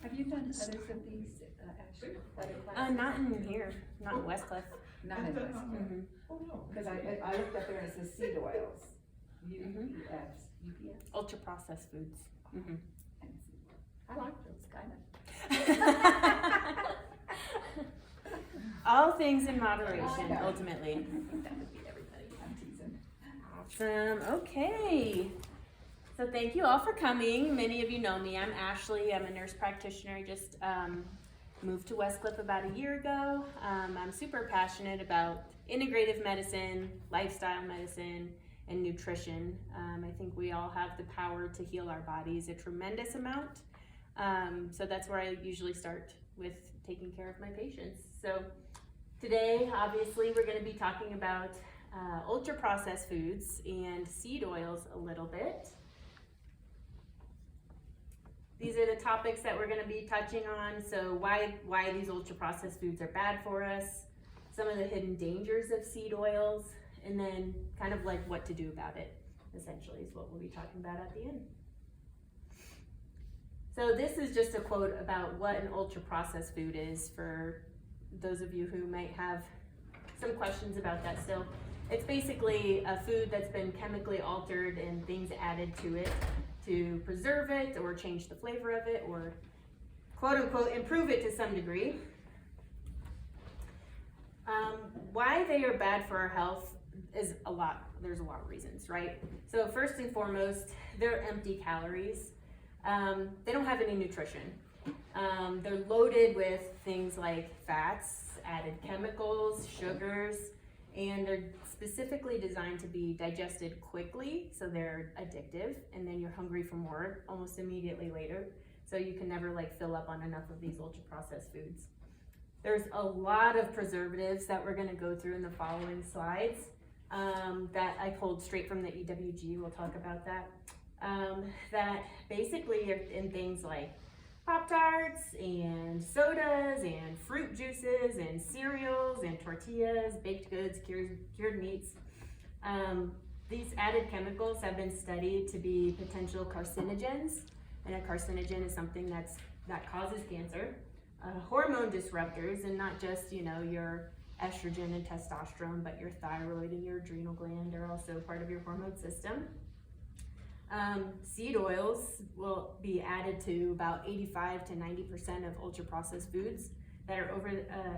Have you done others of these, Ashley? Other classes? Not in here, not in Westcliff. Not in this. Because I looked up there and it says seed oils. UPS. Ultra-processed foods. I like those kind of. All things in moderation, ultimately. I think that would be everybody. I'm teasing. Awesome. Okay. So thank you all for coming. Many of you know me. I'm Ashley. I'm a nurse practitioner. I just moved to Westcliff about a year ago. I'm super passionate about integrative medicine, lifestyle medicine, and nutrition. I think we all have the power to heal our bodies a tremendous amount. So that's where I usually start with taking care of my patients. So today, obviously, we're going to be talking about ultra-processed foods and seed oils a little bit. These are the topics that we're going to be touching on. So why these ultra-processed foods are bad for us, some of the hidden dangers of seed oils, and then kind of like what to do about it, essentially, is what we'll be talking about at the end. So this is just a quote about what an ultra-processed food is for those of you who might have some questions about that still. It's basically a food that's been chemically altered and things added to it to preserve it or change the flavor of it or quote unquote improve it to some degree. Why they are bad for our health is there's a lot of reasons, right? So first and foremost, they're empty calories. They don't have any nutrition. They're loaded with things like fats, added chemicals, sugars, and they're specifically designed to be digested quickly, so they're addictive, and then you're hungry for more almost immediately later. So you can never fill up on enough of these ultra-processed foods. There's a lot of preservatives that we're going to go through in the following slides that I pulled straight from the EWG. We'll talk about that. That basically are in things like Pop-Tarts and sodas and fruit juices and cereals and tortillas, baked goods, cured meats. These added chemicals have been studied to be potential carcinogens, and a carcinogen is something that causes cancer. Hormone disruptors, and not just your estrogen and testosterone, but your thyroid and your adrenal gland are also part of your hormone system. Seed oils will be added to about 85 to 90% of ultra-processed foods that are over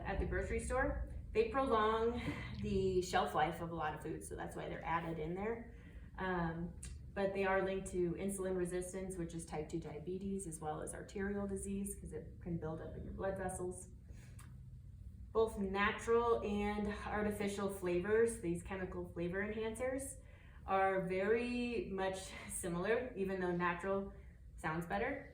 at the grocery store. They prolong the shelf life of a lot of foods, so that's why they're added in there. But they are linked to insulin resistance, which is type 2 diabetes, as well as arterial disease, because it can build up in your blood vessels. Both natural and artificial flavors, these chemical flavor enhancers, are very much similar, even though natural sounds better.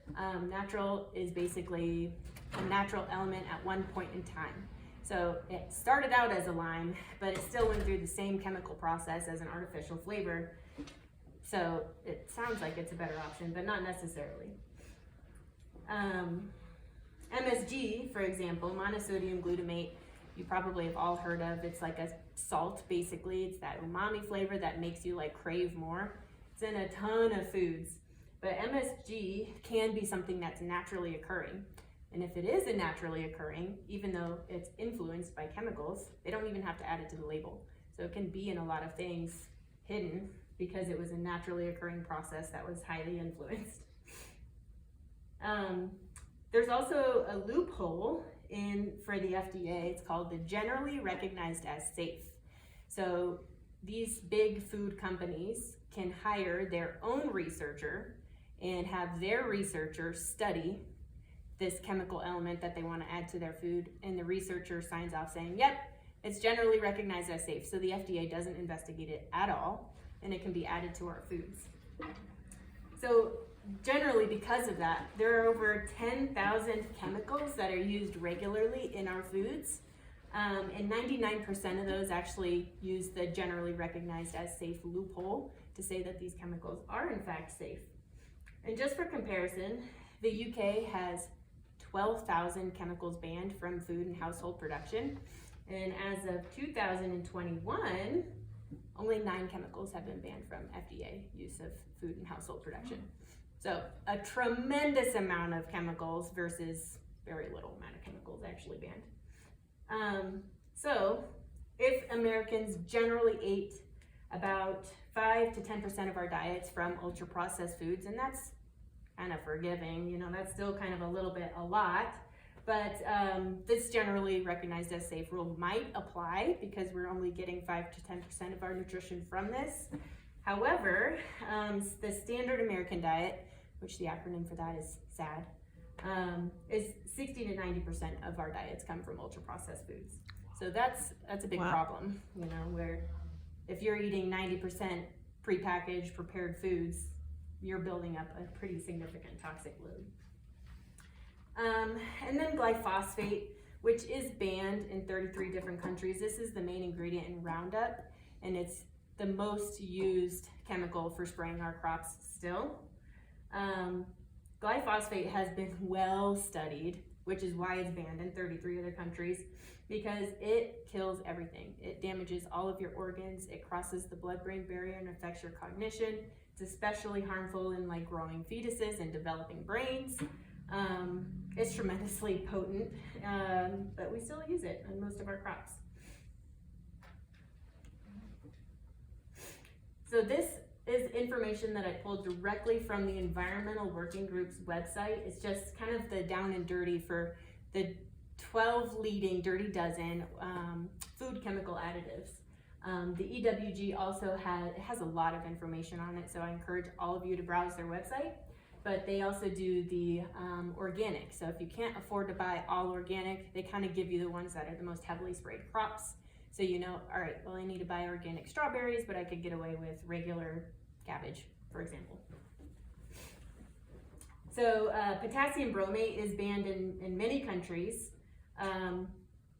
Natural is basically a natural element at one point in time. So it started out as a lime, but it still went through the same chemical process as an artificial flavor. So it sounds like it's a better option, but not necessarily. MSG, for example, monosodium glutamate, you probably have all heard of. It's like a salt, basically. It's that umami flavor that makes you crave more. It's in a ton of foods. But MSG can be something that's naturally occurring. And if it is a naturally occurring, even though it's influenced by chemicals, they don't even have to add it to the label. So it can be in a lot of things hidden because it was a naturally occurring process that was highly influenced. There's also a loophole for the FDA. It's called the generally recognized as safe. So these big food companies can hire their own researcher and have their researcher study this chemical element that they want to add to their food, and the researcher signs off saying, yep, it's generally recognized as safe. So the FDA doesn't investigate it at all, and it can be added to our foods. So generally, because of that, there are over 10,000 chemicals that are used regularly in our foods, and 99% of those actually use the generally recognized as safe loophole to say that these chemicals are in fact safe. And just for comparison, the UK has 12,000 chemicals banned from food and household production, and as of 2021, only 9 chemicals have been banned from FDA use of food and household production. So a tremendous amount of chemicals versus very little amount of chemicals actually banned. So if Americans generally ate about 5 to 10% of our diets from ultra-processed foods, and that's kind of forgiving, you know, that's still kind of a lot, but this generally recognized as safe rule might apply because we're only getting 5 to 10% of our nutrition from this. However, the standard American diet, which the acronym for that is SAD, is 60 to 90% of our diets come from ultra-processed foods. So that's a big problem, you know, where if you're eating 90% prepackaged, prepared foods, you're building up a pretty significant toxic load. And then glyphosate, which is banned in 33 different countries. This is the main ingredient in Roundup, and it's the most used chemical for spraying our crops still. Glyphosate has been well studied, which is why it's banned in 33 other countries, because it kills everything. It damages all of your organs, it crosses the blood-brain barrier and affects your cognition. It's especially harmful in like growing fetuses and developing brains. It's tremendously potent, but we still use it in most of our crops. So this is information that I pulled directly from the Environmental Working Group's website. It's just kind of the down and dirty for the 12 leading dirty dozen food chemical additives. The EWG also has a lot of information on it, so I encourage all of you to browse their website. But they also do the organic. So if you can't afford to buy all organic, they kind of give you the ones that are the most heavily sprayed crops. So you know, all right, well, I need to buy organic strawberries, but I could get away with regular cabbage, for example. So potassium bromate is banned in many countries.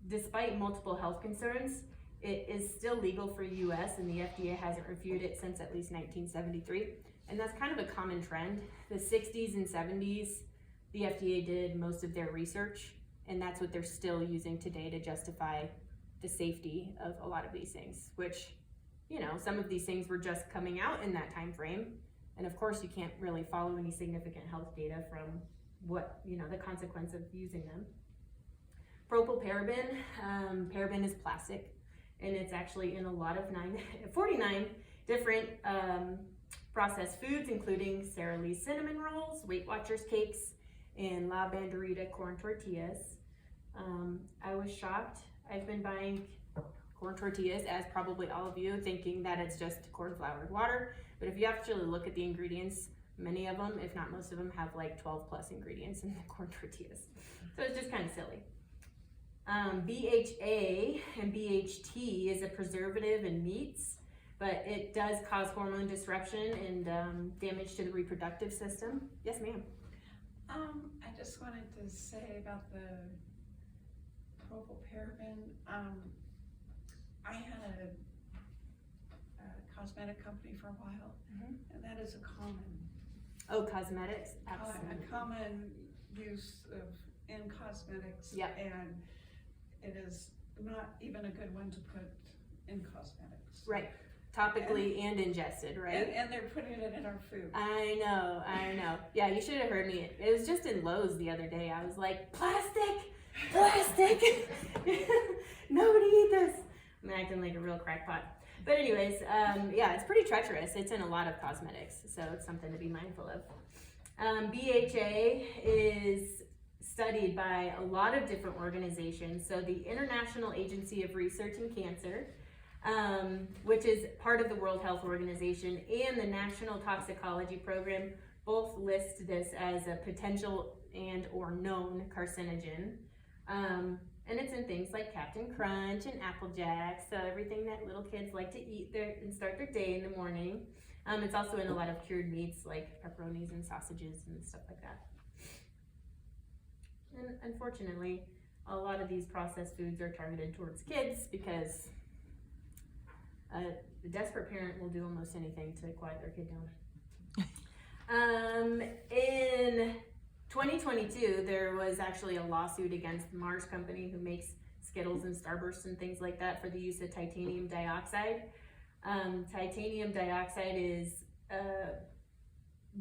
Despite multiple health concerns, it is still legal for US, and the FDA hasn't reviewed it since at least 1973. And that's kind of a common trend. The 60s and 70s, the FDA did most of their research, and that's what they're still using today to justify the safety of a lot of these things, which, you know, some of these things were just coming out in that time frame. And of course, you can't really follow any significant health data from what, you know, the consequence of using them. Propylparaben, paraben is plastic, and it's actually in a lot of 49 different processed foods, including Sara Lee's cinnamon rolls, Weight Watchers cakes, and La Banderita corn tortillas. I was shocked. I've been buying corn tortillas, as probably all of you, thinking that it's just corn flour and water. But if you actually look at the ingredients, many of them, if not most of them, have like 12 plus ingredients in the corn tortillas. So it's just kind of silly. BHA and BHT is a preservative in meats, but it does cause hormone disruption and damage to the reproductive system. Yes, ma'am. I just wanted to say about the propylparaben. I had a cosmetic company for a while, and that is a common. Oh, cosmetics, absolutely. A common use in cosmetics. Yep. And it is not even a good one to put in cosmetics. Right. Topically and ingested, right? And they're putting it in our food. I know. Yeah, you should have heard me. It was just in Lowe's the other day. I was like, plastic! Nobody eat this. I'm acting like a real crackpot. But anyways, yeah, it's pretty treacherous. It's in a lot of cosmetics, so it's something to be mindful of. BHA is studied by a lot of different organizations. So the International Agency of Research in Cancer, which is part of the World Health Organization, and the National Toxicology Program both list this as a potential and or known carcinogen. And it's in things like Captain Crunch and Apple Jacks, so everything that little kids like to eat there and start their day in the morning. It's also in a lot of cured meats like pepperonis and sausages and stuff like that. And unfortunately, a lot of these processed foods are targeted towards kids because the desperate parent will do almost anything to quiet their kid down. In 2022, there was actually a lawsuit against Mars Company, who makes Skittles and Starbursts and things like that, for the use of titanium dioxide. Titanium dioxide is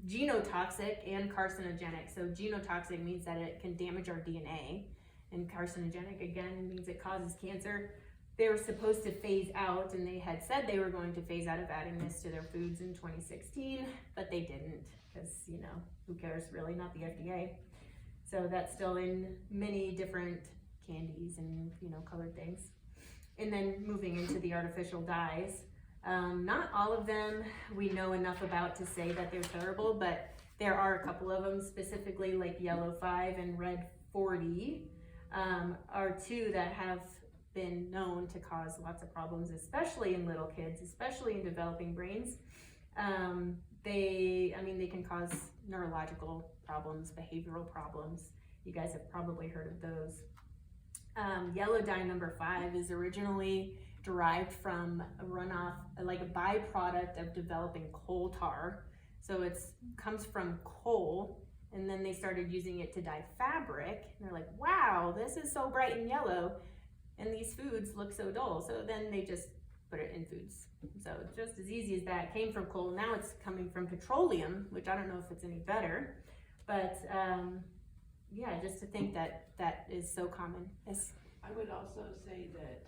genotoxic and carcinogenic. So genotoxic means that it can damage our DNA, and carcinogenic again means it causes cancer. They were supposed to phase out, and they had said they were going to phase out of adding this to their foods in 2016, but they didn't, because, you know, who cares really, not the FDA. So that's still in many different candies and, you know, colored things. And then moving into the artificial dyes, not all of them we know enough about to say that they're terrible, but there are a couple of them, specifically like yellow 5 and red 40, are two that have been known to cause lots of problems, especially in little kids, especially in developing brains. They can cause neurological problems, behavioral problems. You guys have probably heard of those. Yellow dye number 5 is originally derived from a runoff, like a byproduct of developing coal tar. So it comes from coal, and then they started using it to dye fabric. And they're like, wow, this is so bright and yellow, and these foods look so dull. So then they just put it in foods. So just as easy as that, came from coal. Now it's coming from petroleum, which I don't know if it's any better, but yeah, just to think that that is so common. Yes. I would also say that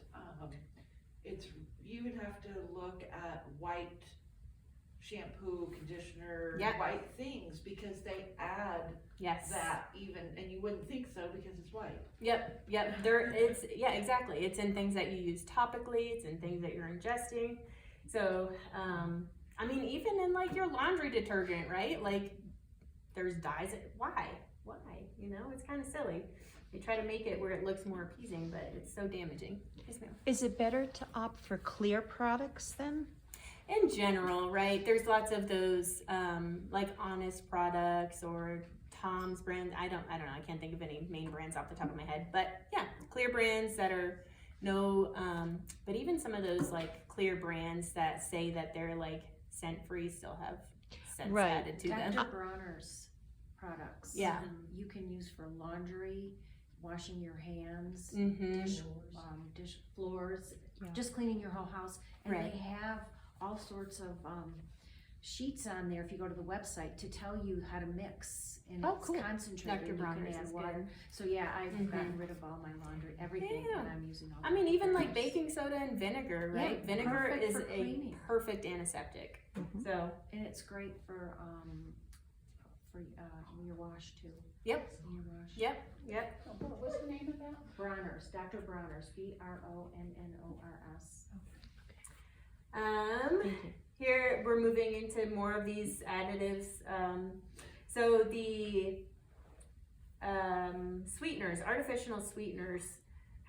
you would have to look at white shampoo, conditioner, Yep. white things, because they add Yes. that even, and you wouldn't think so because it's white. Yep. Exactly. It's in things that you use topically, it's in things that you're ingesting. So, even in like your laundry detergent, right? Like there's dyes. Why? You know, it's kind of silly. They try to make it where it looks more appeasing, but it's so damaging. Yes, ma'am. Is it better to opt for clear products then? In general, right? There's lots of those, like Honest products or Tom's brand. I don't know. I can't think of any main brands off the top of my head, but yeah, clear brands that are no, but even some of those like clear brands that say that they're like scent-free still have scents Right. added to them. Dr. Bronner's products. Yeah. You can use for laundry, washing your hands, Mm-hmm. dish floors, Yeah. just cleaning your whole house. And Right. they have all sorts of sheets on there if you go to the website to tell you how to mix. And Oh, it's cool. concentrated. Dr. and you Bronner's can add is water. good. So yeah, I've Mhm. gotten rid of all my laundry, everything Yeah. that I'm using. All I mean, the even like burners. baking soda and vinegar, right? Yeah, Vinegar perfect is for a cleaning. perfect antiseptic. Mhm. So, And it's great for your wash too. Yep. Your wash. yep. What's the name of that? Bronner's, Dr. Bronner's, Bronnors. Um, Thank you. Here we're moving into more of these additives. So the sweeteners, artificial sweeteners,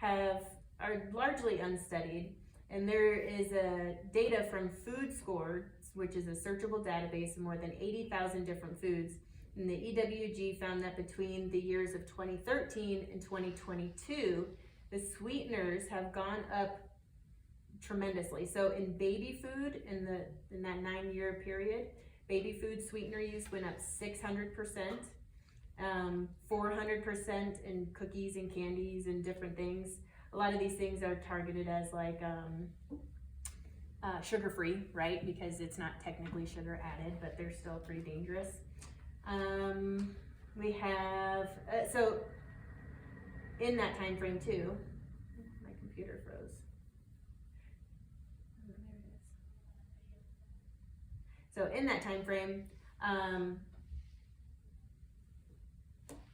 are largely unstudied, and there is data from Food Scores, which is a searchable database of more than 80,000 different foods. And the EWG found that between the years of 2013 and 2022, the sweeteners have gone up tremendously. So in baby food, in that 9-year period, baby food sweetener use went up 600%, 400% in cookies and candies and different things. A lot of these things are targeted as like sugar-free, right? Because it's not technically sugar added, but they're still pretty dangerous. We have, so in that time frame too, my computer froze. Oh, there it is. So in that time frame,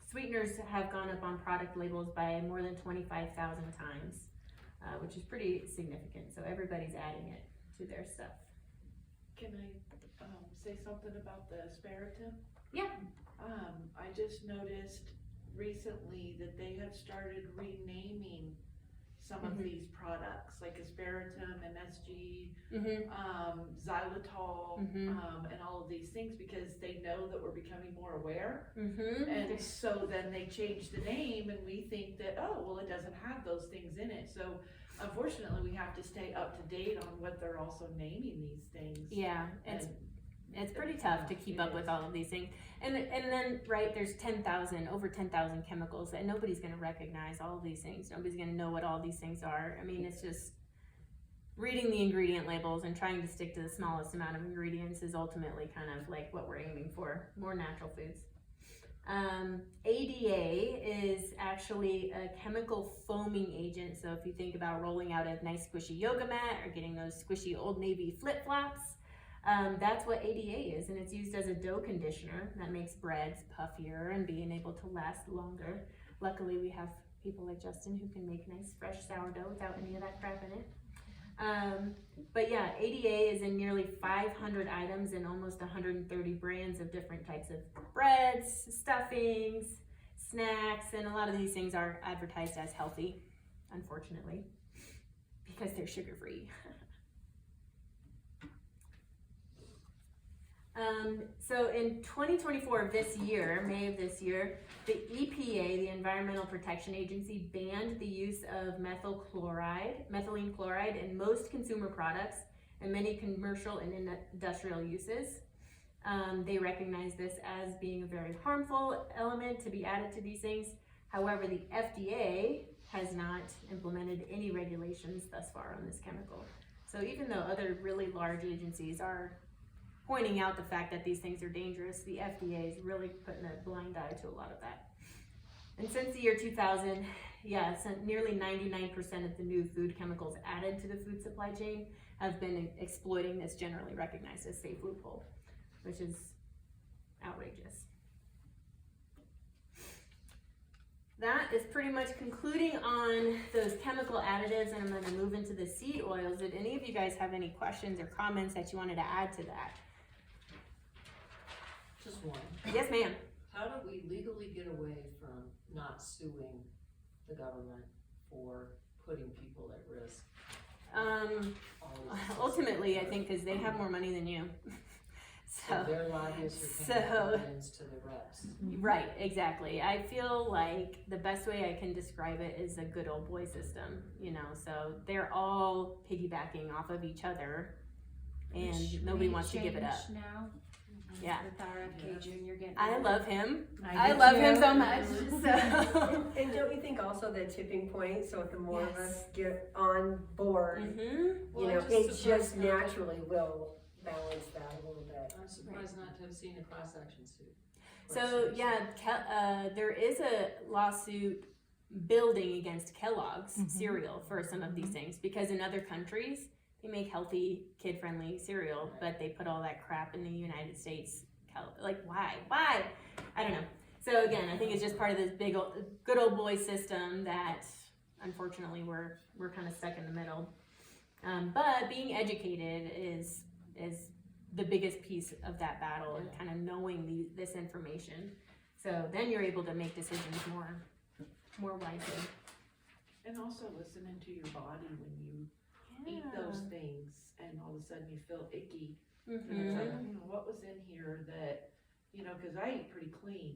sweeteners have gone up on product labels by more than 25,000 times, which is pretty significant. So everybody's adding it to their stuff. Can I say something about the asparagus? Yeah. I just noticed recently that they have started renaming some of these products, like asparagus, MSG, xylitol, and all of these things, because they know that we're becoming more aware. And so then they change the name, and we think that, oh, well, it doesn't have those things in it. So unfortunately, we have to stay up to date on what they're also naming these things. Yeah, it's pretty tough to keep up with all of these things. And then, right, there's over 10,000 chemicals, and nobody's gonna recognize all of these things. Nobody's gonna know what all these things are. I mean, it's just, reading the ingredient labels and trying to stick to the smallest amount of ingredients is ultimately kind of like what we're aiming for, more natural foods. ADA is actually a chemical foaming agent. So if you think about rolling out a nice squishy yoga mat or getting those squishy Old Navy flip-flops, that's what ADA is, and it's used as a dough conditioner that makes breads puffier and being able to last longer. Luckily, we have people like Justin who can make nice fresh sourdough without any of that crap in it. But yeah, ADA is in nearly 500 items and almost 130 brands of different types of breads, stuffings, snacks, and a lot of these things are advertised as healthy, unfortunately, because they're sugar-free. So in 2024 of this year, May of this year, the EPA, the Environmental Protection Agency, banned the use of methylene chloride in most consumer products and many commercial and industrial uses. They recognize this as being a very harmful element to be added to these things. However, the FDA has not implemented any regulations thus far on this chemical. So even though other really large agencies are pointing out the fact that these things are dangerous, the FDA is really putting a blind eye to a lot of that. And since the year 2000, nearly 99% of the new food chemicals added to the food supply chain have been exploiting this generally recognized as safe loophole, which is outrageous. That is pretty much concluding on those chemical additives, and I'm going to move into the seed oils. Did any of you guys have any questions or comments that you wanted to add to that? Just one. Yes, ma'am. How do we legally get away from not suing the government for putting people at risk? Ultimately, I think because they have more money than you. So their lobbyists are paying dividends to the reps. Right, exactly. I feel like the best way I can describe it is a good old boy system, so they're all piggybacking off of each other and nobody wants to give it up. Now, Yeah. with RFK Jr. getting. I love him. I I do love too. him so much. So. And don't you think also the tipping point, so if the more of Yes. us get on board, Mm-hmm. Well, it surprised just not- naturally will balance that a little bit. I'm surprised not to have seen a class action suit. So there is a lawsuit building against Kellogg's cereal for some of these things, because in other countries they make healthy, kid-friendly cereal, but they put all that crap in the United States. Why? I don't know. So again, I think it's just part of this big old, good old boy system that unfortunately we're kind of stuck in the middle. But being educated is the biggest piece of that battle, and kind of knowing this information. So then you're able to make decisions more wisely. And also listening to your body when you eat those things and all of a sudden you feel icky. And it's like, what was in here that, because I eat pretty clean,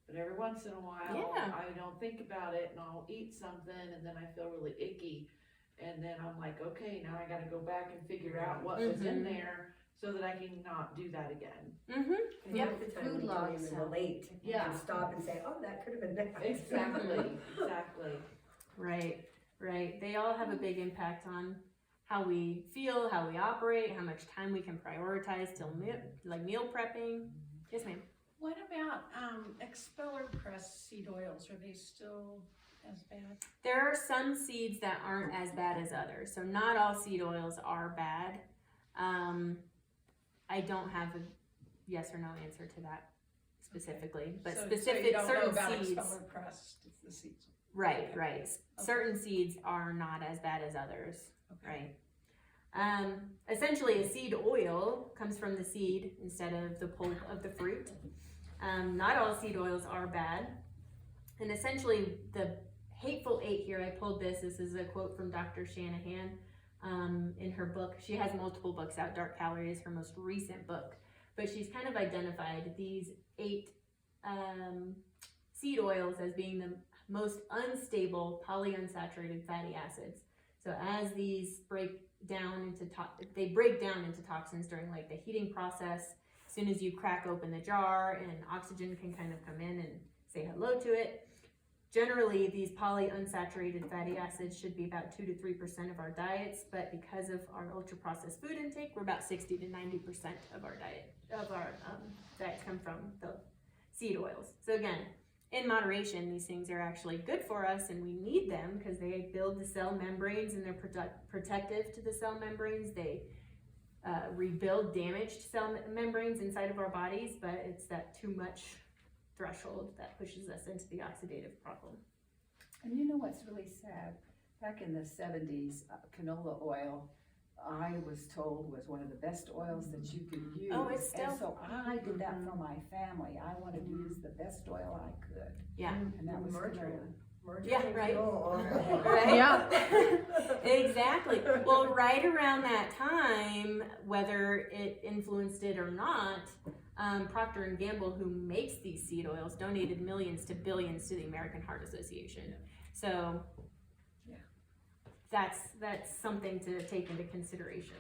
but every once in a while I don't think about it and I'll eat something and then I feel really icky. And then I'm like, okay, now I got to go back and figure out what was in there so that I can not do that again. And half the time Food we don't logs even help. relate. Yeah. And stop and say, oh, that could have been that. Exactly. Right. They all have a big impact on how we feel, how we operate, how much time we can prioritize till meal prepping. Yes, ma'am. What about expeller press seed oils? Are they still as bad? There are some seeds that aren't as bad as others, so not all seed oils are bad. I don't have a yes or no answer to that specifically, but So specific you don't know certain about seeds. expeller pressed, the seeds. Right. Okay. Certain seeds are not as bad as others. Right. Essentially, a seed oil comes from the seed instead of the pulp of the fruit. Not all seed oils are bad. And essentially, the Hateful Eight here, I pulled this. This is a quote from Dr. Shanahan in her book. She has multiple books out. Dark Calorie is her most recent book. But she's kind of identified these 8 seed oils as being the most unstable polyunsaturated fatty acids. So as these break down into toxins during the heating process. As soon as you crack open the jar and oxygen can kind of come in and say hello to it, generally these polyunsaturated fatty acids should be about 2 to 3% of our diets, but because of our ultra-processed food intake, we're about 60 to 90% of our diets come from the seed oils. So again, in moderation, these things are actually good for us, and we need them because they build the cell membranes and they're protective to the cell membranes. They rebuild damaged cell membranes inside of our bodies, but it's that too much threshold that pushes us into the oxidative problem. And you know what's really sad? Back in the 70s, canola oil, I was told was one of the best oils that you could use. Oh, it's still- And so I did that for my family. I wanted to use the best oil I could. Yeah. And that was Margarine. canola. Margarine Yeah, and right. canola oil. Right? Yeah. Exactly. Well, right around that time, whether it influenced it or not, Procter & Gamble, who makes these seed oils, donated millions to billions to the American Heart Association. So Yeah. that's something to take into consideration.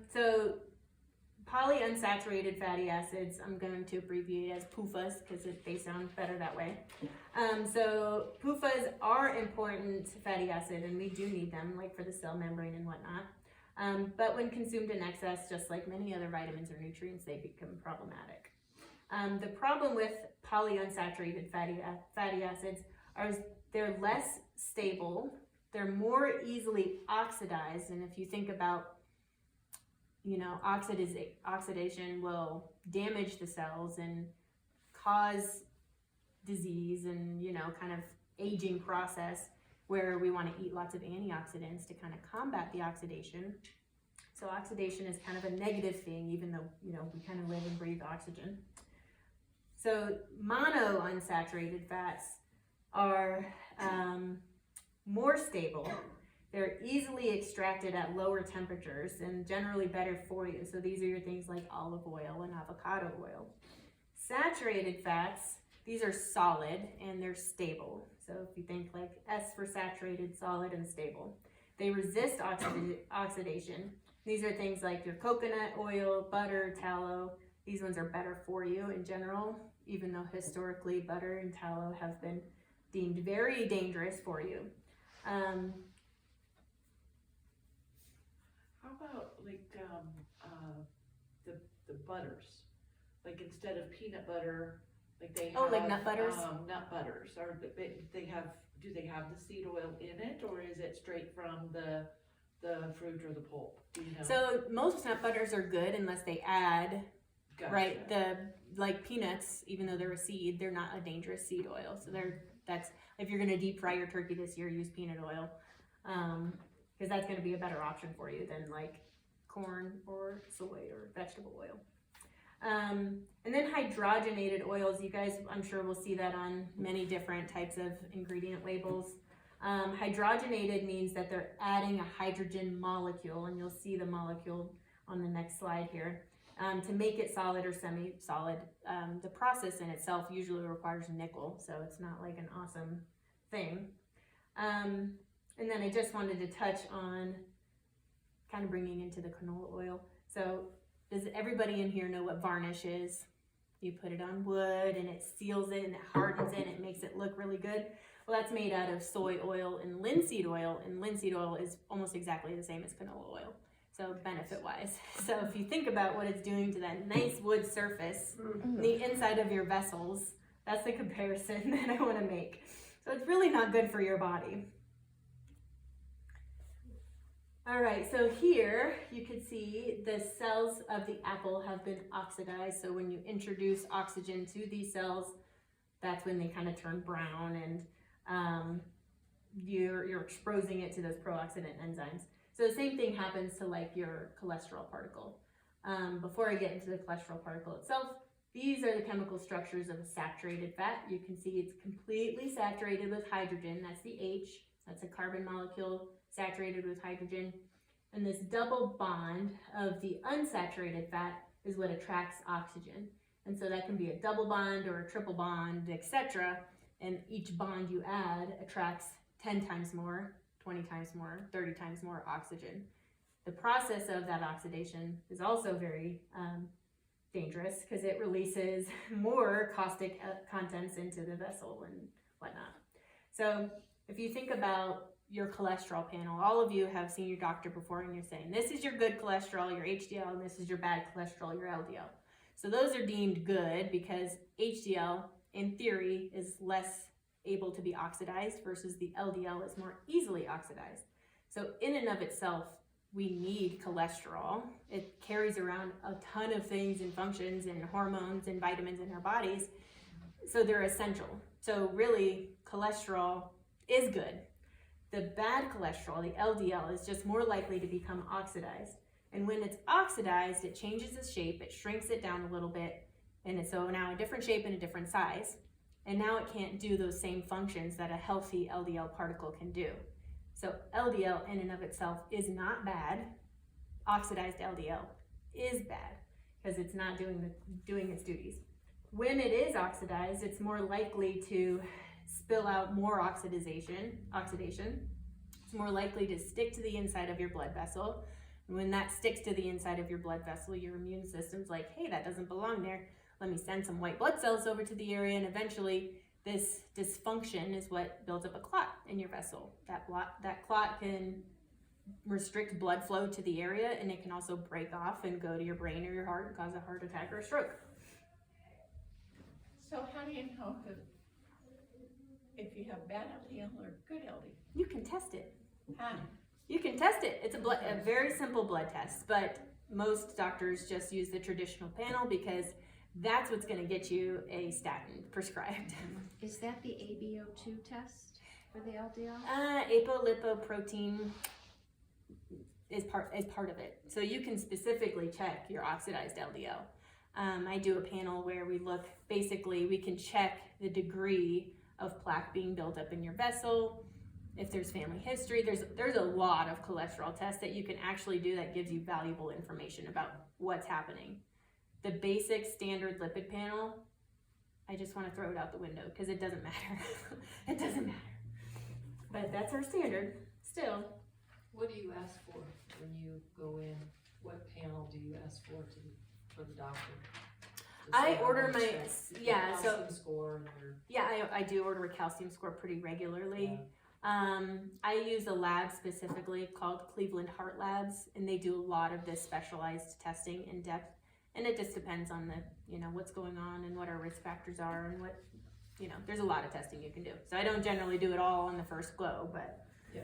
So polyunsaturated fatty acids, I'm going to abbreviate as PUFAs because they sound better that way. So PUFAs are important fatty acid, and we do need them, like for the cell membrane and whatnot. But when consumed in excess, just like many other vitamins or nutrients, they become problematic. The problem with polyunsaturated fatty acids are they're less stable, they're more easily oxidized, and if you think about, you know, oxidation will damage the cells and cause disease and, you know, kind of aging process where we want to eat lots of antioxidants to kind of combat the oxidation. So oxidation is kind of a negative thing, even though, you know, we kind of live and breathe oxygen. So monounsaturated fats are more stable. They're easily extracted at lower temperatures and generally better for you. So these are your things like olive oil and avocado oil. Saturated fats, these are solid and they're stable. So if you think like S for saturated, solid, and stable. They resist oxidation. These are things like your coconut oil, butter, tallow. These ones are better for you in general, even though historically butter and tallow have been deemed very dangerous for you. How about like the butters? Like instead of peanut butter, like they have like nut butters? Nut butters, or do they have the seed oil in it, or is it straight from the fruit or the pulp? Do you know? So most nut butters are good unless they add, Gotcha. right, like peanuts, even though they're a seed, they're not a dangerous seed oil. So that's if you're gonna deep fry your turkey this year, use peanut oil, because that's gonna be a better option for you than like corn or soy or vegetable oil. And then hydrogenated oils, you guys, I'm sure will see that on many different types of ingredient labels. Hydrogenated means that they're adding a hydrogen molecule, and you'll see the molecule on the next slide here. To make it solid or semi-solid, the process in itself usually requires nickel, so it's not like an awesome thing. And then I just wanted to touch on kind of bringing into the canola oil. So does everybody in here know what varnish is? You put it on wood and it seals it and it hardens it and it makes it look really good. Well, that's made out of soy oil and linseed oil, and linseed oil is almost exactly the same as canola oil. So benefit-wise. So if you think about what it's doing to that nice wood surface, the inside of your vessels, that's the comparison that I want to make. So it's really not good for your body. All right, so here you can see the cells of the apple have been oxidized. So when you introduce oxygen to these cells, that's when they kind of turn brown, and you're exposing it to those pro-oxidant enzymes. So the same thing happens to like your cholesterol particle. Before I get into the cholesterol particle itself, these are the chemical structures of a saturated fat. You can see it's completely saturated with hydrogen. That's the H. That's a carbon molecule saturated with hydrogen. And this double bond of the unsaturated fat is what attracts oxygen. And so that can be a double bond or a triple bond, etc. And each bond you add attracts 10 times more, 20 times more, 30 times more oxygen. The process of that oxidation is also very dangerous because it releases more caustic contents into the vessel and whatnot. So if you think about your cholesterol panel, all of you have seen your doctor before and you're saying, this is your good cholesterol, your HDL, and this is your bad cholesterol, your LDL. So those are deemed good because HDL, in theory, is less able to be oxidized versus the LDL is more easily oxidized. So in and of itself, we need cholesterol. It carries around a ton of things and functions and hormones and vitamins in our bodies. So they're essential. So really, cholesterol is good. The bad cholesterol, the LDL, is just more likely to become oxidized. And when it's oxidized, it changes its shape, it shrinks it down a little bit, and it's so now a different shape and a different size. And now it can't do those same functions that a healthy LDL particle can do. So LDL in and of itself is not bad. Oxidized LDL is bad because it's not doing its duties. When it is oxidized, it's more likely to spill out more oxidation. It's more likely to stick to the inside of your blood vessel. And when that sticks to the inside of your blood vessel, your immune system's like, hey, that doesn't belong there. Let me send some white blood cells over to the area, and eventually this dysfunction is what builds up a clot in your vessel. That clot can restrict blood flow to the area, and it can also break off and go to your brain or your heart and cause a heart attack or a stroke. So how do you know if you have bad LDL or good LDL? You can test it. How? You can test it. It's a very simple blood test, but most doctors just use the traditional panel because that's what's going to get you a statin prescribed. Is that the ABO2 test for the LDL? Apolipoprotein is part of it. So you can specifically check your oxidized LDL. I do a panel where we can check the degree of plaque being built up in your vessel. If there's family history, there's a lot of cholesterol tests that you can actually do that gives you valuable information about what's happening. The basic standard lipid panel, I just want to throw it out the window because it doesn't matter. It doesn't matter. But that's our standard still. What do you ask for when you go in? What panel do you ask for the doctor? I order my, yeah, so, calcium score and your, yeah, I do order a calcium score pretty regularly. I use a lab specifically called Cleveland Heart Labs, and they do a lot of this specialized testing in depth. And it just depends on what's going on and what our risk factors are and what, there's a lot of testing you can do. So I don't generally do it all on the first go, but yeah.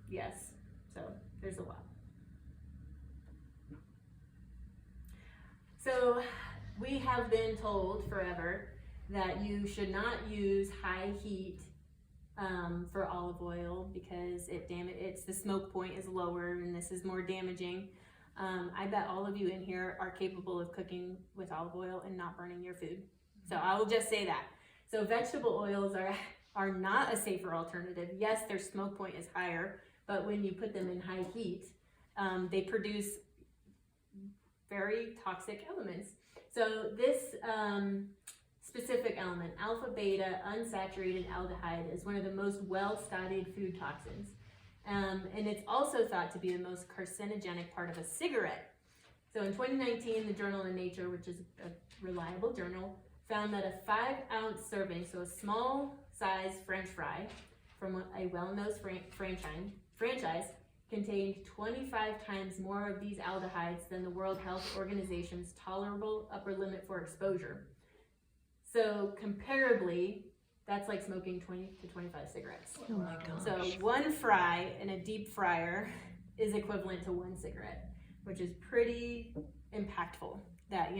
Yes, so there's a lot. So we have been told forever that you should not use high heat for olive oil because the smoke point is lower and this is more damaging. I bet all of you in here are capable of cooking with olive oil and not burning your food. So I will just say that. So vegetable oils are not a safer alternative. Yes, their smoke point is higher, but when you put them in high heat, they produce very toxic elements. So this specific element, alpha beta unsaturated aldehyde, is one of the most well-studied food toxins. And it's also thought to be the most carcinogenic part of a cigarette. So in 2019, the journal in Nature, which is a reliable journal, found that a 5-ounce serving, so a small size French fry from a well-known franchise, contained 25 times more of these aldehydes than the World Health Organization's tolerable upper limit for exposure. So comparably, that's like smoking 20 to 25 cigarettes. Oh my gosh. So one fry in a deep fryer is equivalent to one cigarette, which is pretty impactful that,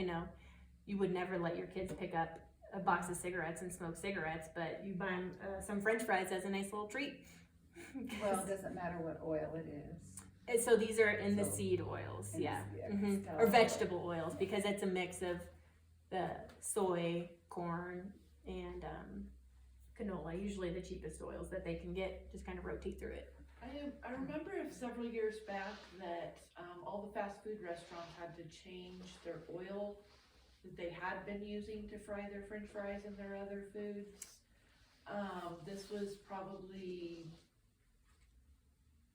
you would never let your kids pick up a box of cigarettes and smoke cigarettes, but you buy them some French fries as a nice little treat. Well, it doesn't matter what oil it is. And so these are in the seed oils, yeah. Or vegetable oils, because it's a mix of the soy, corn, and canola, usually the cheapest oils that they can get, just kind of rotate through it. I remember several years back that all the fast food restaurants had to change their oil that they had been using to fry their French fries and their other foods. This was probably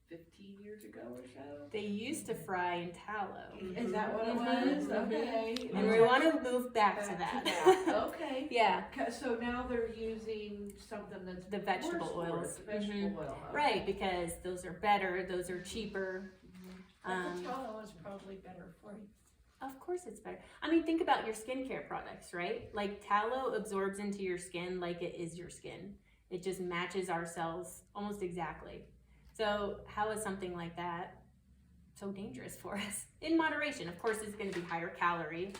15 years ago or so. They used to fry in tallow. Is that what it Mhm. was? Okay. And we want to move back to that. Okay. Yeah, So now they're using something that's the vegetable worse for oils. it, vegetable Mhm. oil. Okay. Right, because those are better, those are cheaper. But the tallow is probably better for you. Of course it's better. I mean, think about your skincare products, right? Like tallow absorbs into your skin like it is your skin. It just matches our cells almost exactly. So how is something like that so dangerous for us? In moderation. Of course, it's going to be higher calorie,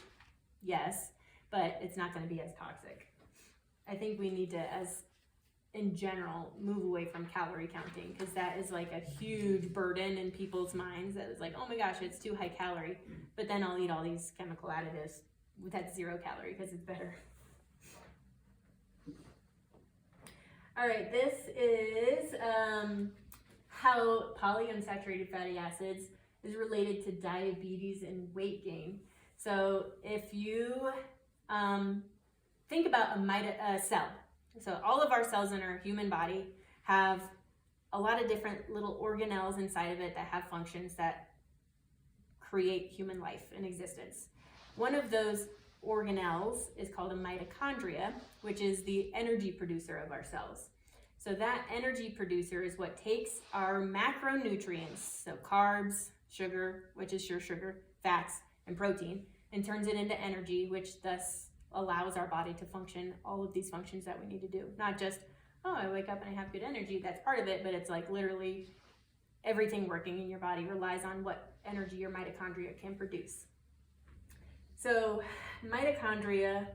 yes, but it's not going to be as toxic. I think we need to, as in general, move away from calorie counting, because that is like a huge burden in people's minds. That is like, oh my gosh, it's too high calorie, but then I'll eat all these chemical additives that's 0 calorie because it's better. All right, this is how polyunsaturated fatty acids is related to diabetes and weight gain. So if you think about a cell, so all of our cells in our human body have a lot of different little organelles inside of it that have functions that create human life and existence. One of those organelles is called a mitochondria, which is the energy producer of our cells. So that energy producer is what takes our macronutrients, so carbs, sugar, which is your sugar, fats, and protein, and turns it into energy, which thus allows our body to function all of these functions that we need to do. Not just, oh, I wake up and I have good energy, that's part of it, but it's like literally everything working in your body relies on what energy your mitochondria can produce. So mitochondria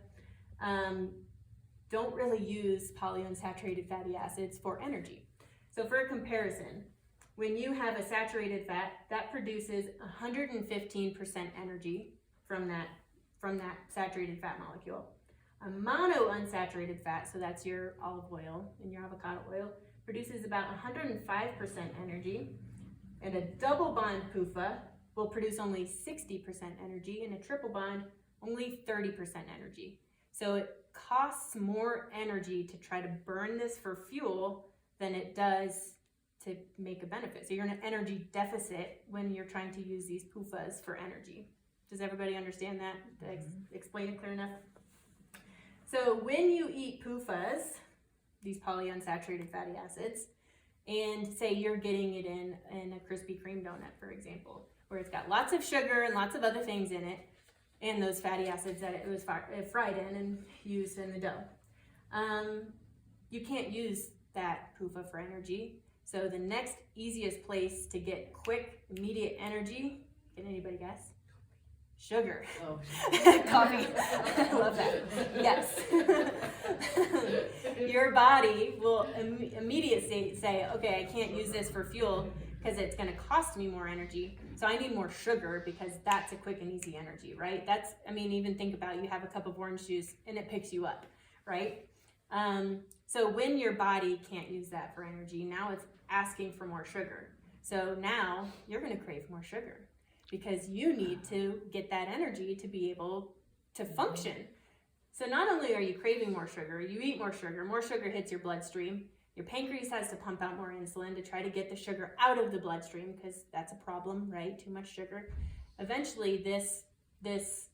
don't really use polyunsaturated fatty acids for energy. So for a comparison, when you have a saturated fat, that produces 115% energy from that saturated fat molecule. A monounsaturated fat, so that's your olive oil and your avocado oil, produces about 105% energy, and a double bond PUFA will produce only 60% energy, and a triple bond only 30% energy. So it costs more energy to try to burn this for fuel than it does to make a benefit. So you're in an energy deficit when you're trying to use these PUFAs for energy. Does everybody understand that? Did I explain it clear enough? So when you eat PUFAs, these polyunsaturated fatty acids, and say you're getting it in a Krispy Kreme donut, for example, where it's got lots of sugar and lots of other things in it, and those fatty acids that it was fried in and used in the dough. You can't use that PUFA for energy. So the next easiest place to get quick, immediate energy, can anybody guess? Sugar. Oh. Coffee. I love that. Yes. Your body will immediately say, okay, I can't use this for fuel because it's going to cost me more energy. So I need more sugar because that's a quick and easy energy, right? Even think about it. You have a cup of orange juice and it picks you up, right? So when your body can't use that for energy, now it's asking for more sugar. So now you're going to crave more sugar, because you need to get that energy to be able to function. So not only are you craving more sugar, you eat more sugar hits your bloodstream, your pancreas has to pump out more insulin to try to get the sugar out of the bloodstream, because that's a problem, right? Too much sugar. Eventually this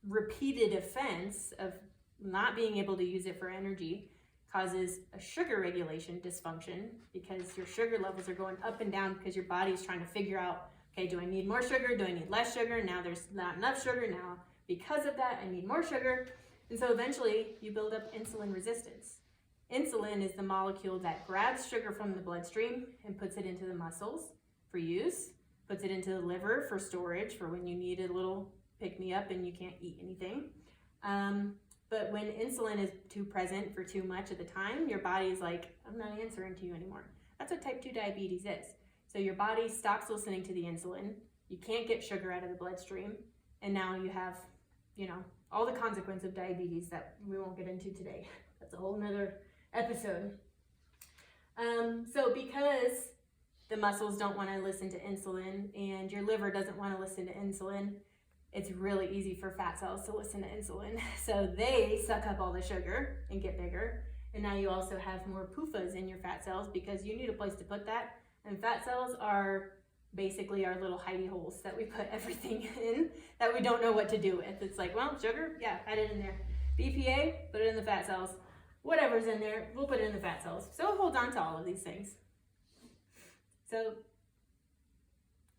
repeated offense of not being able to use it for energy causes a sugar regulation dysfunction, because your sugar levels are going up and down because your body is trying to figure out, okay, do I need more sugar? Do I need less sugar? Now there's not enough sugar. Now because of that, I need more sugar. And so eventually you build up insulin resistance. Insulin is the molecule that grabs sugar from the bloodstream and puts it into the muscles for use, puts it into the liver for storage for when you need a little pick-me-up and you can't eat anything. But when insulin is too present for too much of the time, your body's like, I'm not answering to you anymore. That's what type 2 diabetes is. So your body stops listening to the insulin, you can't get sugar out of the bloodstream, and now you have, all the consequence of diabetes that we won't get into today. That's a whole nother episode. So because the muscles don't want to listen to insulin and your liver doesn't want to listen to insulin, it's really easy for fat cells to listen to insulin. So they suck up all the sugar and get bigger. And now you also have more PUFAs in your fat cells because you need a place to put that. And fat cells are basically our little hidey holes that we put everything in that we don't know what to do with. It's like, well, sugar, yeah, add it in there. BPA, put it in the fat cells. Whatever's in there, we'll put it in the fat cells. So it holds on to all of these things. So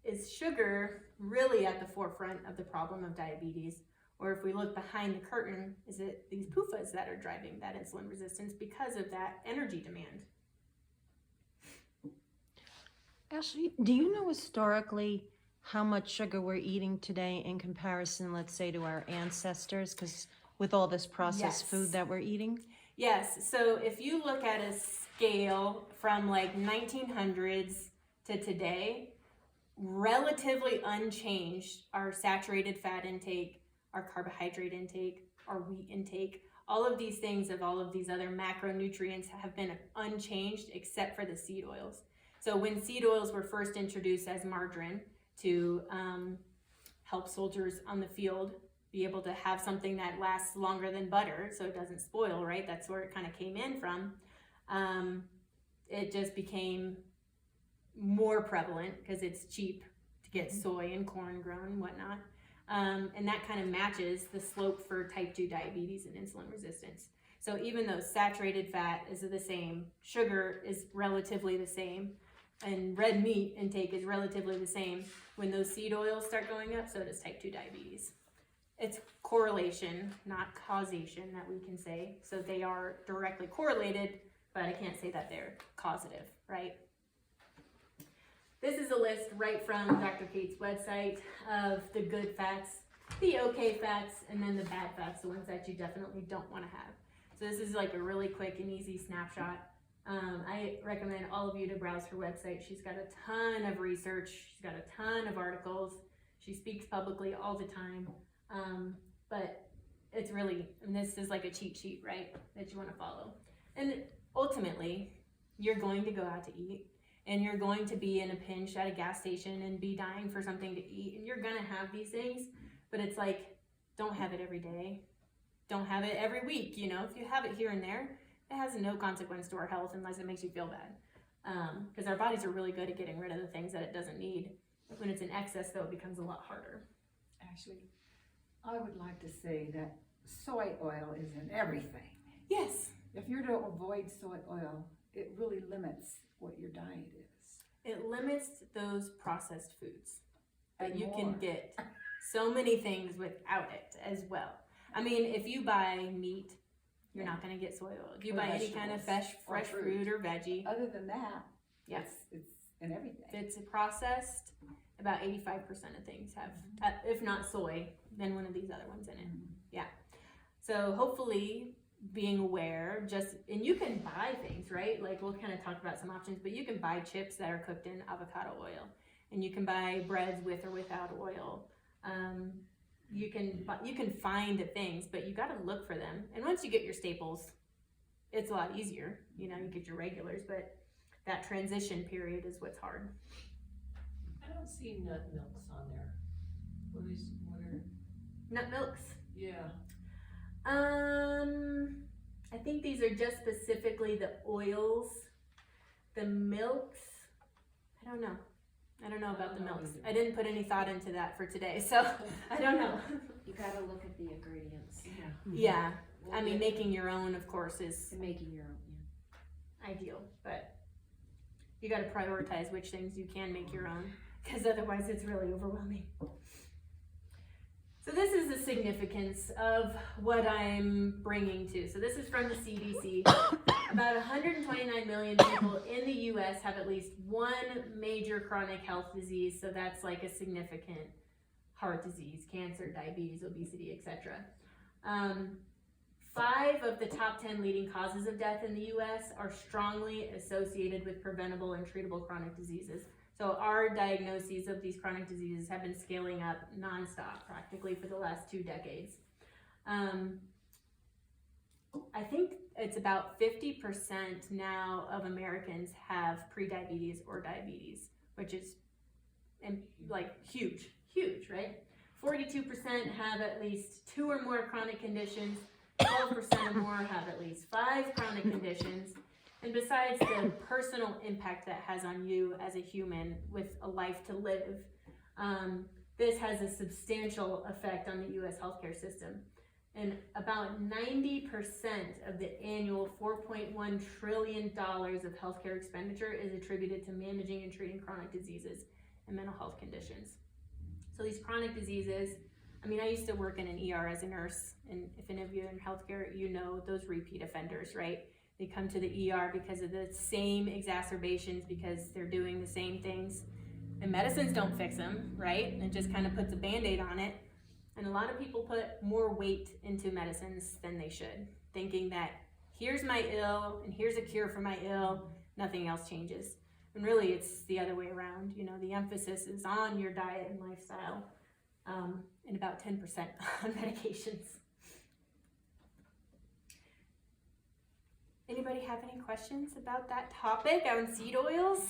is sugar really at the forefront of the problem of diabetes? Or if we look behind the curtain, is it these PUFAs that are driving that insulin resistance because of that energy demand? Ashley, do you know historically how much sugar we're eating today in comparison, let's say, to our ancestors? Because with all this processed food that we're eating? Yes, so if you look at a scale from like 1900s to today, relatively unchanged, our saturated fat intake, our carbohydrate intake, our wheat intake, all of these things of all of these other macronutrients have been unchanged except for the seed oils. So when seed oils were first introduced as margarine to help soldiers on the field be able to have something that lasts longer than butter so it doesn't spoil, right? That's where it kind of came in from. It just became more prevalent because it's cheap to get soy and corn grown and whatnot. And that kind of matches the slope for type 2 diabetes and insulin resistance. So even though saturated fat is the same, sugar is relatively the same, and red meat intake is relatively the same, when those seed oils start going up, so does type 2 diabetes. It's correlation, not causation, that we can say. So they are directly correlated, but I can't say that they're causative, right? This is a list right from Dr. Kate's website of the good fats, the okay fats, and then the bad fats, the ones that you definitely don't want to have. So this is like a really quick and easy snapshot. I recommend all of you to browse her website. She's got a ton of research. She's got a ton of articles. She speaks publicly all the time. But it's really, and this is like a cheat sheet, right, that you want to follow. And ultimately, you're going to go out to eat, and you're going to be in a pinch at a gas station and be dying for something to eat, and you're going to have these things, but it's like, don't have it every day. Don't have it every week, you know. If you have it here and there, it has no consequence to our health unless it makes you feel bad. Because our bodies are really good at getting rid of the things that it doesn't need. When it's in excess, though, it becomes a lot harder. Actually, I would like to say that soy oil is in everything. Yes. If you're to avoid soy oil, it really limits what your diet is. It limits those processed foods. But And you more. can get so many things without it as well. I mean, if you buy meat, you're not going to get soy oil. If you Or buy any kind of vegetables fresh or fruit or veggie, Other than that, yes. it's in everything. If it's processed, about 85% of things have, if not soy, then one of these other ones in it. Yeah. So hopefully being aware, and you can buy things, right? Like we'll kind of talk about some options, but you can buy chips that are cooked in avocado oil, and you can buy breads with or without oil. You can find the things, but you got to look for them. And once you get your staples, it's a lot easier. You know, you get your regulars, but that transition period is what's hard. I don't see nut milks on there. What are, Nut milks. yeah. I think these are just specifically the oils. The milks, I don't know. I don't know about the milks. I didn't put any thought into that for today, so I don't know. You gotta look at the ingredients Yeah, I mean, making your own, of course, is and making your own. ideal, but you got to prioritize which things you can make your own, because otherwise it's really overwhelming. So this is the significance of what I'm bringing to. So this is from the CDC. About 129 million people in the U.S. have at least one major chronic health disease. So that's like a significant heart disease, cancer, diabetes, obesity, etc. 5 of the top 10 leading causes of death in the U.S. are strongly associated with preventable and treatable chronic diseases. So our diagnoses of these chronic diseases have been scaling up nonstop practically for the last 2 decades. I think it's about 50% now of Americans have prediabetes or diabetes, which is like huge, right? 42% have at least 2 or more chronic conditions. 12% or more have at least 5 chronic conditions. And besides the personal impact that has on you as a human with a life to live, this has a substantial effect on the U.S. healthcare system. And about 90% of the annual $4.1 trillion of healthcare expenditure is attributed to managing and treating chronic diseases and mental health conditions. So these chronic diseases, I mean, I used to work in an ER as a nurse, and if any of you are in healthcare, you know those repeat offenders, right? They come to the ER because of the same exacerbations, because they're doing the same things. And medicines don't fix them, right? It just kind of puts a Band-Aid on it. And a lot of people put more weight into medicines than they should, thinking that here's my ill and here's a cure for my ill, nothing else changes. And really it's the other way around. You know, the emphasis is on your diet and lifestyle, and about 10% on medications. Anybody have any questions about that topic on seed oils?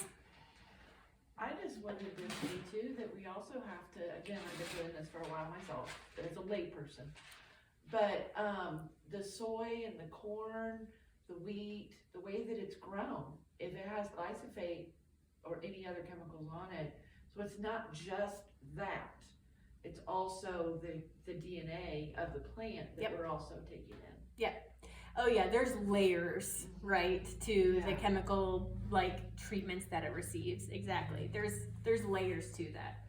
I just wanted to say too, that we also have to, again, I've been doing this for a while myself, but as a layperson. But, the soy and the corn, the wheat, the way that it's grown, if it has glyphosate or any other chemicals on it, so it's not just that. It's also the DNA of the plant that we're also taking in. Oh yeah, there's layers, right, to the chemical treatments that it receives. Exactly. There's layers to that.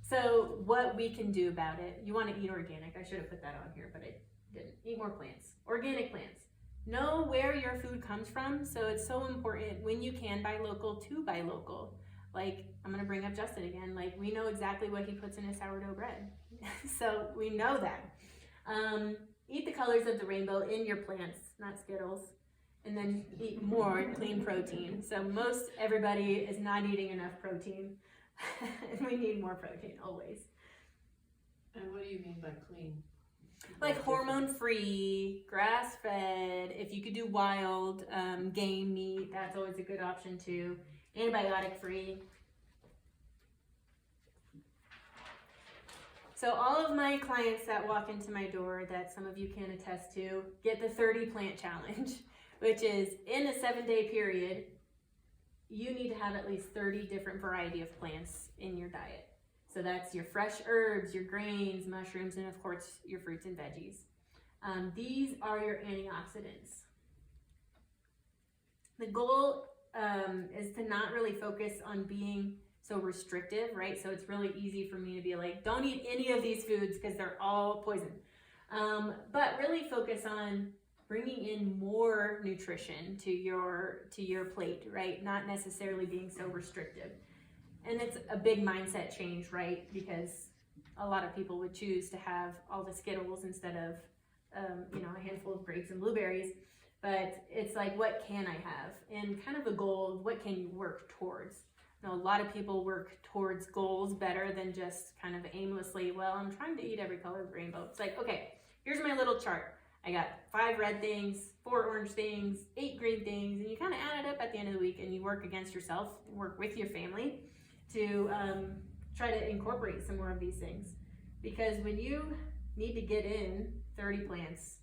So what we can do about it, you want to eat organic. I should have put that on here, but I didn't. Eat more plants. Organic plants. Know where your food comes from. So it's so important when you can buy local to buy local. Like, I'm going to bring up Justin again. Like, we know exactly what he puts in his sourdough bread. So we know that. Eat the colors of the rainbow in your plants, not Skittles. And then eat more clean protein. So most everybody is not eating enough protein. And we need more protein always. And what do you mean by clean? Like hormone-free, grass-fed, if you could do wild game meat, that's always a good option too. Antibiotic-free. So all of my clients that walk into my door, that some of you can attest to, get the 30 plant challenge, which is in a 7-day period, you need to have at least 30 different variety of plants in your diet. So that's your fresh herbs, your grains, mushrooms, and of course your fruits and veggies. These are your antioxidants. The goal is to not really focus on being so restrictive, right? So it's really easy for me to be like, don't eat any of these foods because they're all poison. But really focus on bringing in more nutrition to your plate, right? Not necessarily being so restrictive. And it's a big mindset change, right? Because a lot of people would choose to have all the Skittles instead of, a handful of grapes and blueberries. But it's like, what can I have? And kind of a goal, what can you work towards? A lot of people work towards goals better than just kind of aimlessly, well, I'm trying to eat every color of the rainbow. It's like, okay, here's my little chart. I got 5 red things, 4 orange things, 8 green things, and you kind of add it up at the end of the week and you work against yourself, work with your family to try to incorporate some more of these things. Because when you need to get in 30 plants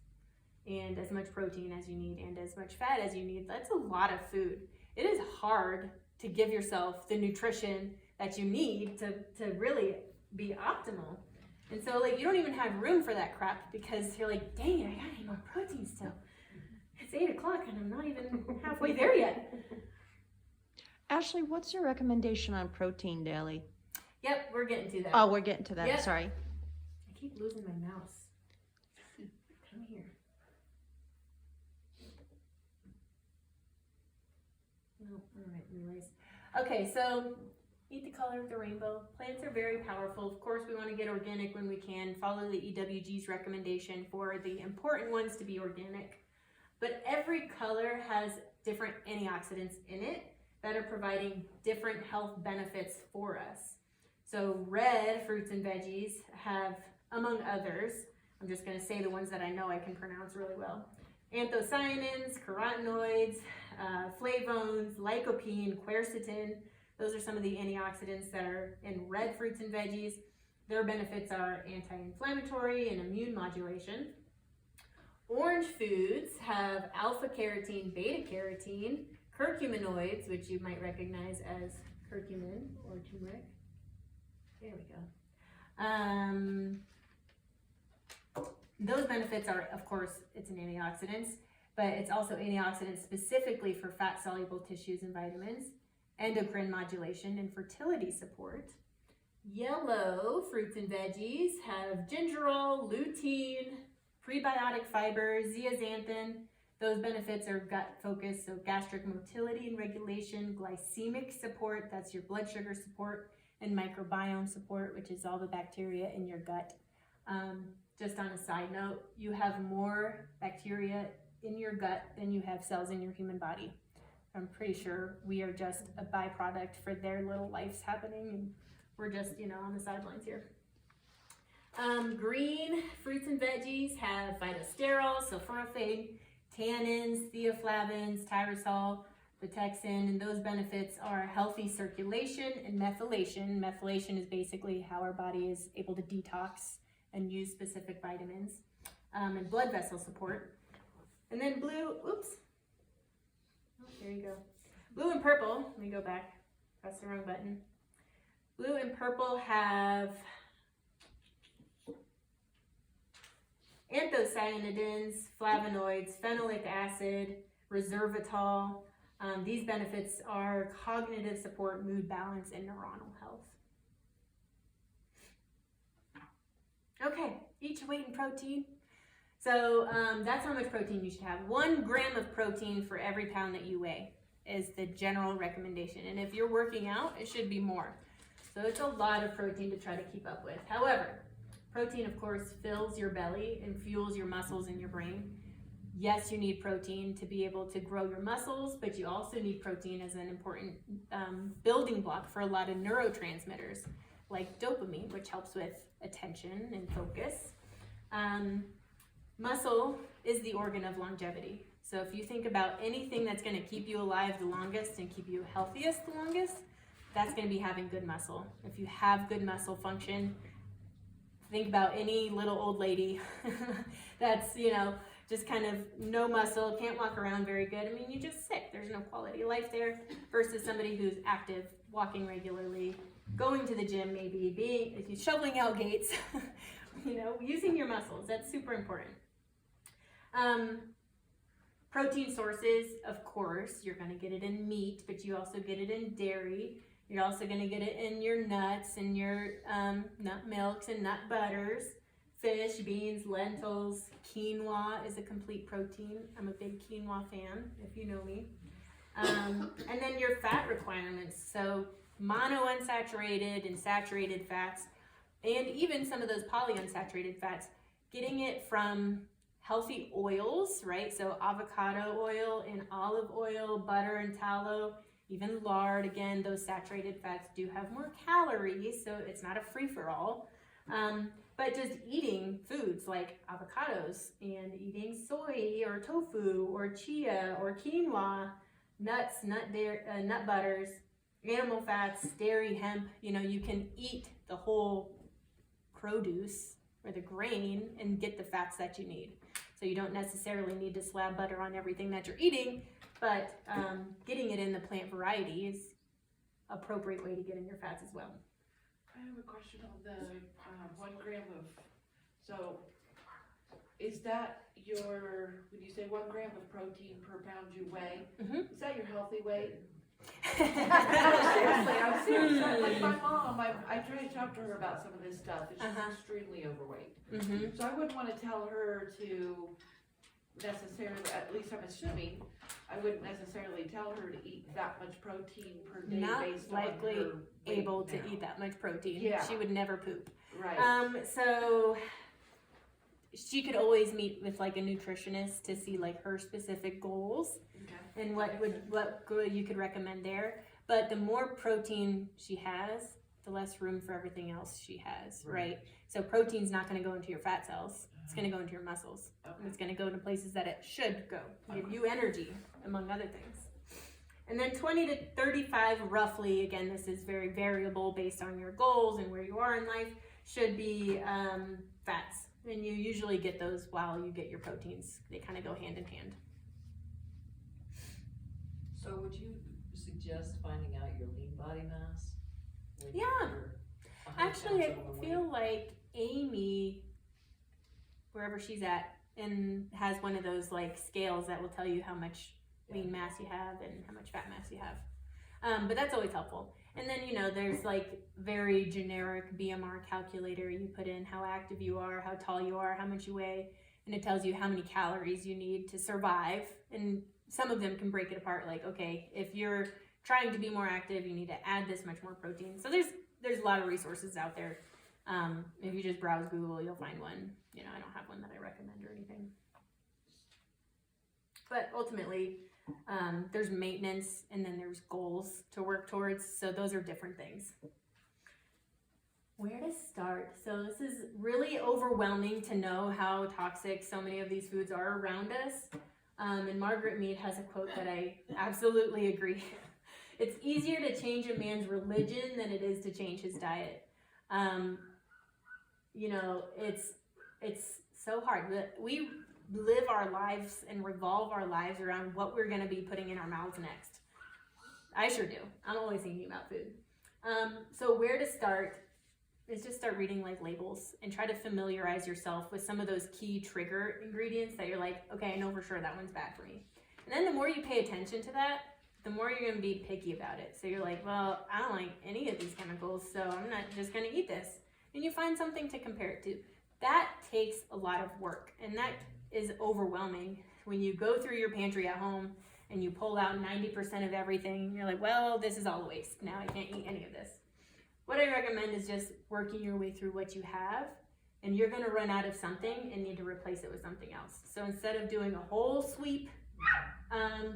and as much protein as you need and as much fat as you need, that's a lot of food. It is hard to give yourself the nutrition that you need to really be optimal. And so you don't even have room for that crap because you're like, dang it, I gotta eat more protein still. It's 8 o'clock and I'm not even halfway there yet. Ashley, what's your recommendation on protein daily? Yep, we're getting to that. Oh, we're getting to that, Yep. sorry. I keep losing my mouse. Come here. No, alright, anyways. Okay, so eat the color of the rainbow. Plants are very powerful. Of course, we want to get organic when we can. Follow the EWG's recommendation for the important ones to be organic. But every color has different antioxidants in it that are providing different health benefits for us. So red fruits and veggies have, among others, I'm just going to say the ones that I know I can pronounce really well, anthocyanins, carotenoids, flavones, lycopene, quercetin. Those are some of the antioxidants that are in red fruits and veggies. Their benefits are anti-inflammatory and immune modulation. Orange foods have alpha carotene, beta carotene, curcuminoids, which you might recognize as curcumin or turmeric. There we go. Those benefits are, of course, it's an antioxidant, but it's also antioxidants specifically for fat-soluble tissues and vitamins, endocrine modulation, and fertility support. Yellow fruits and veggies have gingerol, lutein, prebiotic fiber, zeaxanthin. Those benefits are gut focused, so gastric motility and regulation, glycemic support, that's your blood sugar support, and microbiome support, which is all the bacteria in your gut. Just on a side note, you have more bacteria in your gut than you have cells in your human body. I'm pretty sure we are just a byproduct for their little lives happening, and we're just, on the sidelines here. Green fruits and veggies have phytosterol, sulforaphane, tannins, theaflavins, tyrosol, vitexin, and those benefits are healthy circulation and methylation. Methylation is basically how our body is able to detox and use specific vitamins, and blood vessel support. And then blue, oops, oh, there you go. Blue and purple, let me go back, press the wrong button. Blue and purple have anthocyanidins, flavonoids, phenolic acid, resveratrol. These benefits are cognitive support, mood balance, and neuronal health. Okay, each weight in protein. So that's how much protein you should have. 1 gram of protein for every pound that you weigh is the general recommendation. And if you're working out, it should be more. So it's a lot of protein to try to keep up with. However, protein, of course, fills your belly and fuels your muscles and your brain. Yes, you need protein to be able to grow your muscles, but you also need protein as an important building block for a lot of neurotransmitters, like dopamine, which helps with attention and focus. Muscle is the organ of longevity. So if you think about anything that's going to keep you alive the longest and keep you healthiest the longest, that's going to be having good muscle. If you have good muscle function, think about any little old lady that's, just kind of no muscle, can't walk around very good. I mean, you're just sick. There's no quality of life there versus somebody who's active, walking regularly, going to the gym maybe, shoveling out gates, using your muscles. That's super important. Protein sources, of course, you're going to get it in meat, but you also get it in dairy. You're also going to get it in your nuts and your nut milks and nut butters. Fish, beans, lentils, quinoa is a complete protein. I'm a big quinoa fan, if you know me. And then your fat requirements. So monounsaturated and saturated fats, and even some of those polyunsaturated fats, getting it from healthy oils, right? So avocado oil and olive oil, butter and tallow, even lard. Again, those saturated fats do have more calories, so it's not a free-for-all. But just eating foods like avocados and eating soy or tofu or chia or quinoa, nuts, nut butters, animal fats, dairy, hemp, you can eat the whole produce or the grain and get the fats that you need. So you don't necessarily need to slab butter on everything that you're eating, but getting it in the plant variety is an appropriate way to get in your fats as well. I have a question on the 1 gram of, so is that when you say 1 gram of protein per pound you weigh, is that your healthy weight? Seriously, I'm serious. Like my mom, I try to talk to her about some of this stuff, and she's extremely overweight. So I wouldn't want to tell her to necessarily, at least I'm assuming, I wouldn't necessarily tell her to eat that much protein per day based on her weight able to now. eat that much protein. Yeah. She would never poop. Right. So she could always meet with like a nutritionist to see like her specific goals. Okay. And what you could recommend there. But the more protein she has, the less room for everything else she has, right? So protein's not going to go into your fat cells. It's going to go into your muscles. Okay. And it's going to go to places that it should go, give you energy, among other things. And then 20 to 35, roughly, again, this is very variable based on your goals and where you are in life, should be fats. And you usually get those while you get your proteins. They kind of go hand in hand. So would you suggest finding out your lean body mass? when Yeah. you're 100 Actually, I pounds overweight? feel like Amy, wherever she's at, and has one of those like scales that will tell you how much lean mass you have and how much fat mass you have. But that's always helpful. And then, you know, there's like very generic BMR calculator. You put in how active you are, how tall you are, how much you weigh, and it tells you how many calories you need to survive. And some of them can break it apart. Like, okay, if you're trying to be more active, you need to add this much more protein. So there's a lot of resources out there. If you just browse Google, you'll find one. You know, I don't have one that I recommend or anything. But ultimately, there's maintenance and then there's goals to work towards. So those are different things. Where to start? So this is really overwhelming to know how toxic so many of these foods are around us. And Margaret Mead has a quote that I absolutely agree. It's easier to change a man's religion than it is to change his diet. You know, it's so hard. We live our lives and revolve our lives around what we're going to be putting in our mouths next. I sure do. I'm always thinking about food. So where to start is just start reading like labels and try to familiarize yourself with some of those key trigger ingredients that you're like, okay, I know for sure that one's bad for me. And then the more you pay attention to that, the more you're going to be picky about it. So you're like, well, I don't like any of these chemicals, so I'm not just going to eat this. And you find something to compare it to. That takes a lot of work, and that is overwhelming when you go through your pantry at home and you pull out 90% of everything. And you're like, well, this is all a waste. Now I can't eat any of this. What I recommend is just working your way through what you have, and you're going to run out of something and need to replace it with something else. So instead of doing a whole sweep,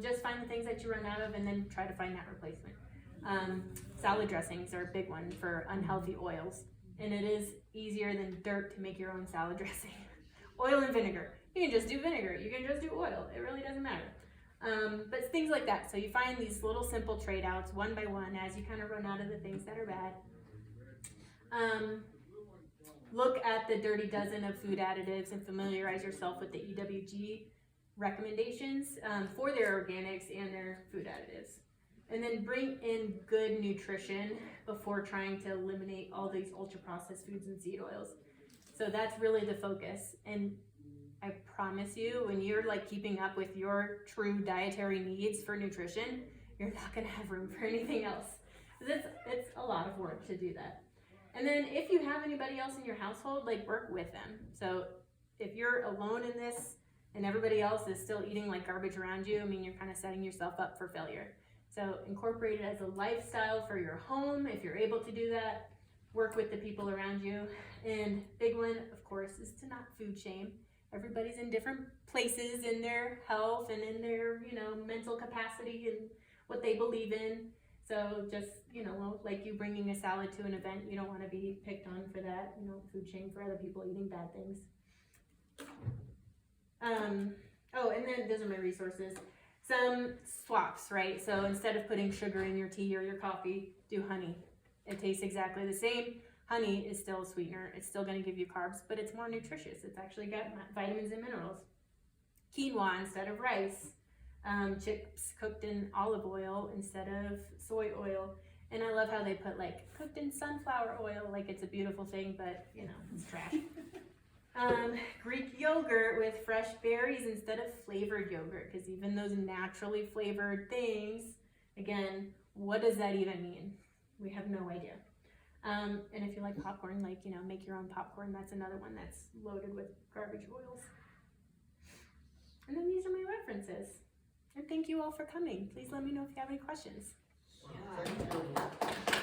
just find the things that you run out of and then try to find that replacement. Salad dressings are a big one for unhealthy oils, and it is easier than dirt to make your own salad dressing. Oil and vinegar. You can just do vinegar. You can just do oil. It really doesn't matter. But things like that. So you find these little simple trade-outs one by one as you kind of run out of the things that are bad. Look at the Dirty Dozen of food additives and familiarize yourself with the EWG recommendations for their organics and their food additives. And then bring in good nutrition before trying to eliminate all these ultra-processed foods and seed oils. So that's really the focus. And I promise you, when you're like keeping up with your true dietary needs for nutrition, you're not gonna have room for anything else. It's a lot of work to do that. And then if you have anybody else in your household, like work with them. So if you're alone in this and everybody else is still eating like garbage around you, I mean, you're kind of setting yourself up for failure. So incorporate it as a lifestyle for your home if you're able to do that. Work with the people around you. And big one, of course, is to not food shame. Everybody's in different places in their health and in their, you know, mental capacity and what they believe in. So just, you know, like you bringing a salad to an event, you don't want to be picked on for that. You know, food shame for other people eating bad things. Oh, and then those are my resources. Some swaps, right? So instead of putting sugar in your tea or your coffee, do honey. It tastes exactly the same. Honey is still a sweetener. It's still going to give you carbs, but it's more nutritious. It's actually got vitamins and minerals. Quinoa instead of rice. Chips cooked in olive oil instead of soy oil. And I love how they put like cooked in sunflower oil, like it's a beautiful thing, but you know, it's trash. Greek yogurt with fresh berries instead of flavored yogurt, because even those naturally flavored things, again, what does that even mean? We have no idea. And if you like popcorn, like, you know, make your own popcorn. That's another one that's loaded with garbage oils. And then these are my references. And thank you all for coming. Please let me know if you have any questions. Yeah.